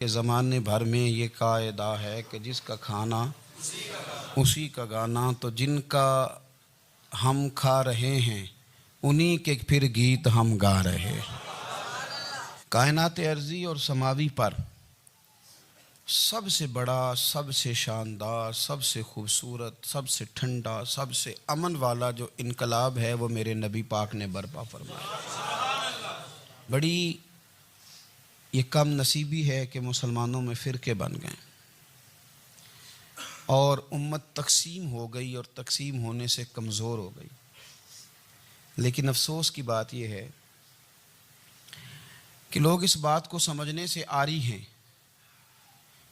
کہ زمانے بھر میں یہ قاعدہ ہے کہ جس کا کھانا اسی کا گانا، تو جن کا ہم کھا رہے ہیں انہی کے پھر گیت ہم گا رہے۔ کائنات ارضی اور سماوی پر سب سے بڑا، سب سے شاندار، سب سے خوبصورت، سب سے ٹھنڈا، سب سے امن والا جو انقلاب ہے وہ میرے نبی پاک نے برپا فرمایا۔ بڑی یہ کم نصیبی ہے کہ مسلمانوں میں فرقے بن گئے اور امت تقسیم ہو گئی اور تقسیم ہونے سے کمزور ہو گئی۔ لیکن افسوس کی بات یہ ہے کہ لوگ اس بات کو سمجھنے سے عاری ہیں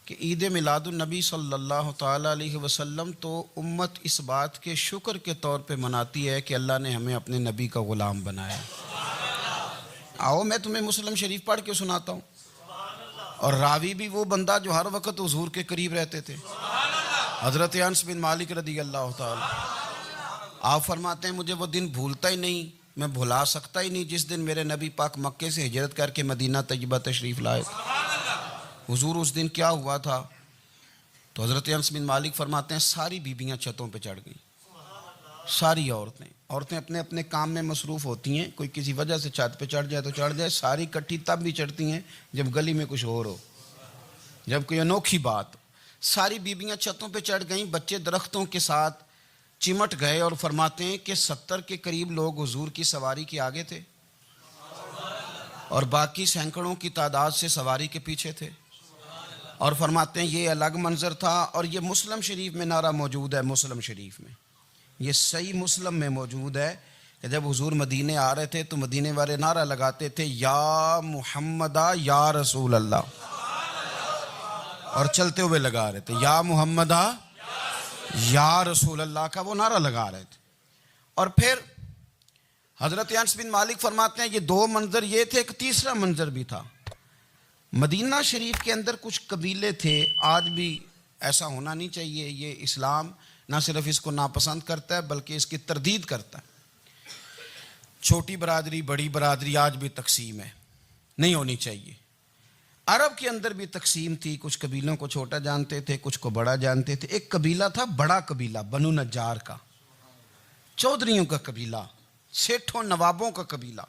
کہ عید میلاد النبی صلی اللہ تعالیٰ علیہ وسلم تو امت اس بات کے شکر کے طور پہ مناتی ہے کہ اللہ نے ہمیں اپنے نبی کا غلام بنایا۔ آؤ میں تمہیں مسلم شریف پڑھ کے سناتا ہوں، اور راوی بھی وہ بندہ جو ہر وقت حضور کے قریب رہتے تھے، حضرت انس بن مالک رضی اللہ تعالیٰ۔ آپ فرماتے ہیں مجھے وہ دن بھولتا ہی نہیں، میں بھلا سکتا ہی نہیں جس دن میرے نبی پاک مکے سے ہجرت کر کے مدینہ طیبہ تشریف لائے تھے۔ حضور اس دن کیا ہوا تھا؟ تو حضرت انس بن مالک فرماتے ہیں ساری بیبیاں چھتوں پہ چڑھ گئیں، ساری عورتیں اپنے اپنے کام میں مصروف ہوتی ہیں، کوئی کسی وجہ سے چھت پہ چڑھ جائے تو چڑھ جائے، ساری کٹھی تب بھی چڑھتی ہیں جب گلی میں کچھ اور ہو، جب کوئی انوکھی بات۔ ساری بیبیاں چھتوں پہ چڑھ گئیں، بچے درختوں کے ساتھ چمٹ گئے، اور فرماتے ہیں کہ 70 کے قریب لوگ حضور کی سواری کے آگے تھے اور باقی سینکڑوں کی تعداد سے سواری کے پیچھے تھے، اور فرماتے ہیں یہ الگ منظر تھا۔ اور یہ مسلم شریف میں نعرہ موجود ہے، مسلم شریف میں یہ صحیح مسلم میں موجود ہے کہ جب حضور مدینے آ رہے تھے تو مدینے والے نعرہ لگاتے تھے یا محمدہ یا رسول اللہ، اور چلتے ہوئے لگا رہے تھے یا محمدہ یا رسول اللہ کا وہ نعرہ لگا رہے تھے۔ اور پھر حضرت انس بن مالک فرماتے ہیں یہ دو منظر یہ تھے، ایک تیسرا منظر بھی تھا۔ مدینہ شریف کے اندر کچھ قبیلے تھے، آج بھی ایسا ہونا نہیں چاہیے، یہ اسلام نہ صرف اس کو ناپسند کرتا ہے بلکہ اس کی تردید کرتا ہے۔ چھوٹی برادری بڑی برادری آج بھی تقسیم ہے، نہیں ہونی چاہیے۔ عرب کے اندر بھی تقسیم تھی، کچھ قبیلوں کو چھوٹا جانتے تھے، کچھ کو بڑا جانتے تھے۔ ایک قبیلہ تھا بڑا قبیلہ، بنو نجار کا، چودھریوں کا قبیلہ، سیٹھوں نوابوں کا قبیلہ،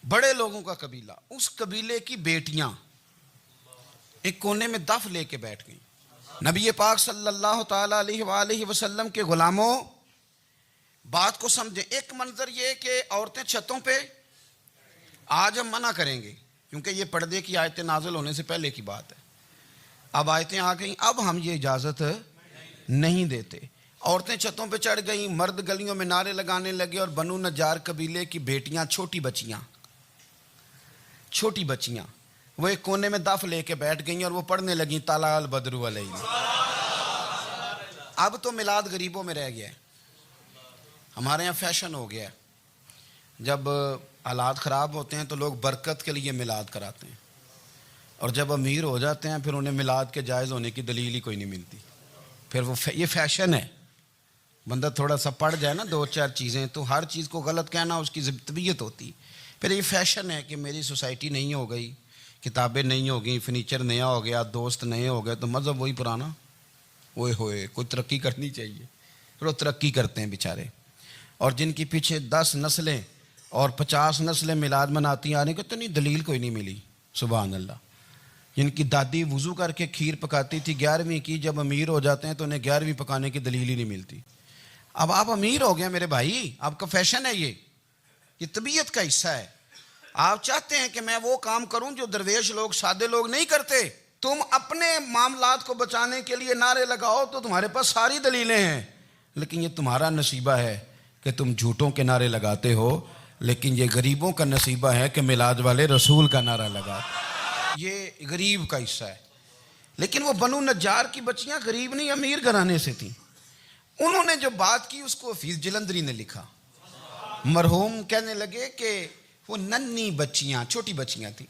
بڑے لوگوں کا قبیلہ۔ اس قبیلے کی بیٹیاں ایک کونے میں دف لے کے بیٹھ گئیں۔ نبی پاک صلی اللہ تعالیٰ علیہ وآلہ وسلم کے غلاموں بات کو سمجھیں۔ ایک منظر یہ کہ عورتیں چھتوں پہ، آج ہم منع کریں گے کیونکہ یہ پردے کی آیتیں نازل ہونے سے پہلے کی بات ہے، اب آیتیں آ گئیں، اب ہم یہ اجازت نہیں دیتے۔ عورتیں چھتوں پہ چڑھ گئیں، مرد گلیوں میں نعرے لگانے لگے، اور بنو نجار قبیلے کی بیٹیاں چھوٹی بچیاں وہ ایک کونے میں دف لے کے بیٹھ گئیں اور وہ پڑھنے لگیں طلع البدر علینا۔ اب تو میلاد غریبوں میں رہ گیا ہے، ہمارے یہاں فیشن ہو گیا ہے، جب حالات خراب ہوتے ہیں تو لوگ برکت کے لیے میلاد کراتے ہیں، اور جب امیر ہو جاتے ہیں پھر انہیں میلاد کے جائز ہونے کی دلیل ہی کوئی نہیں ملتی، پھر وہ یہ فیشن ہے۔ بندہ تھوڑا سا پڑھ جائے نا دو چار چیزیں تو ہر چیز کو غلط کہنا اس کی طبیعت ہوتی، پھر یہ فیشن ہے کہ میری سوسائٹی نہیں ہو گئی، کتابیں نہیں ہو گئیں، فرنیچر نیا ہو گیا، دوست نئے ہو گئے تو مذہب وہی پرانا۔ اوئے ہوئے کوئی ترقی کرنی چاہیے، پھر وہ ترقی کرتے ہیں بیچارے، اور جن کی پیچھے 10 نسلیں اور 50 نسلیں میلاد مناتی آنے کو تو نہیں دلیل کوئی نہیں ملی، سبحان اللہ۔ جن کی دادی وضو کر کے کھیر پکاتی تھی 11ویں کی، جب امیر ہو جاتے ہیں تو انہیں 11ویں پکانے کی دلیل ہی نہیں ملتی۔ اب آپ امیر ہو گئے میرے بھائی، آپ کا فیشن ہے، یہ طبیعت کا حصہ ہے۔ آپ چاہتے ہیں کہ میں وہ کام کروں جو درویش لوگ، سادے لوگ نہیں کرتے۔ تم اپنے معاملات کو بچانے کے لیے نعرے لگاؤ تو تمہارے پاس ساری دلیلیں ہیں، لیکن یہ تمہارا نصیبہ ہے کہ تم جھوٹوں کے نعرے لگاتے ہو، لیکن یہ غریبوں کا نصیبہ ہے کہ میلاد والے رسول کا نعرہ لگاتے۔ یہ غریب کا حصہ ہے۔ لیکن وہ بنو نجار کی بچیاں غریب نہیں، امیر گھرانے سے تھیں۔ انہوں نے جو بات کی اس کو حفیظ جلندری نے لکھا۔ مرحوم کہنے لگے کہ وہ ننھی بچیاں، چھوٹی بچیاں تھیں،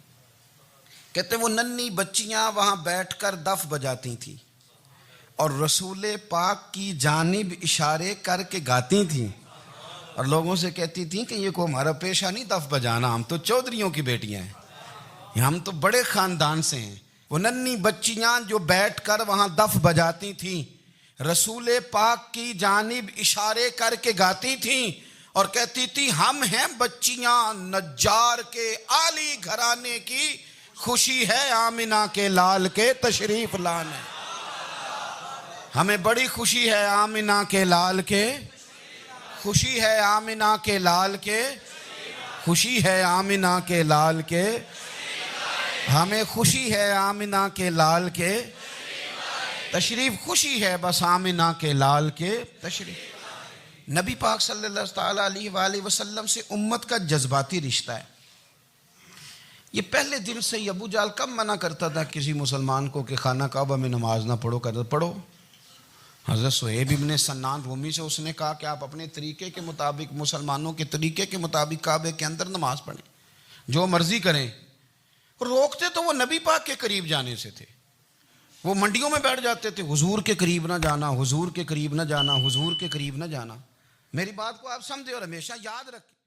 کہتے وہ ننھی بچیاں وہاں بیٹھ کر دف بجاتی تھیں اور رسول پاک کی جانب اشارے کر کے گاتی تھیں، اور لوگوں سے کہتی تھیں کہ یہ کو ہمارا پیشہ نہیں دف بجانا، ہم تو چودھریوں کی بیٹیاں ہیں، ہم تو بڑے خاندان سے ہیں۔ وہ ننھی بچیاں جو بیٹھ کر وہاں دف بجاتی تھیں، رسول پاک کی جانب اشارے کر کے گاتی تھیں اور کہتی تھی ہم ہیں بچیاں نجار کے عالی گھرانے کی، خوشی ہے آمنہ کے لال کے تشریف لانے، ہمیں بڑی خوشی ہے آمنہ کے لال کے، خوشی ہے آمنہ کے لال کے، خوشی ہے آمنہ کے لال کے، ہمیں خوشی ہے آمنہ کے لال کے تشریف، خوشی ہے بس آمنہ کے لال کے تشریف۔ نبی پاک صلی اللہ تعالیٰ علیہ وآلہ وسلم سے امت کا جذباتی رشتہ ہے۔ یہ پہلے دن سے ہی ابو جہل کب منع کرتا تھا کسی مسلمان کو کہ خانہ کعبہ میں نماز نہ پڑھو، کہتا پڑھو۔ حضرت صہیب ابن سنان رومی سے اس نے کہا کہ آپ اپنے طریقے کے مطابق، مسلمانوں کے طریقے کے مطابق کعبے کے اندر نماز پڑھیں، جو مرضی کریں۔ روکتے تو وہ نبی پاک کے قریب جانے سے تھے، وہ منڈیوں میں بیٹھ جاتے تھے، حضور کے قریب نہ جانا، حضور کے قریب نہ جانا، حضور کے قریب نہ جانا۔ میری بات کو آپ سمجھے اور ہمیشہ یاد رکھیں۔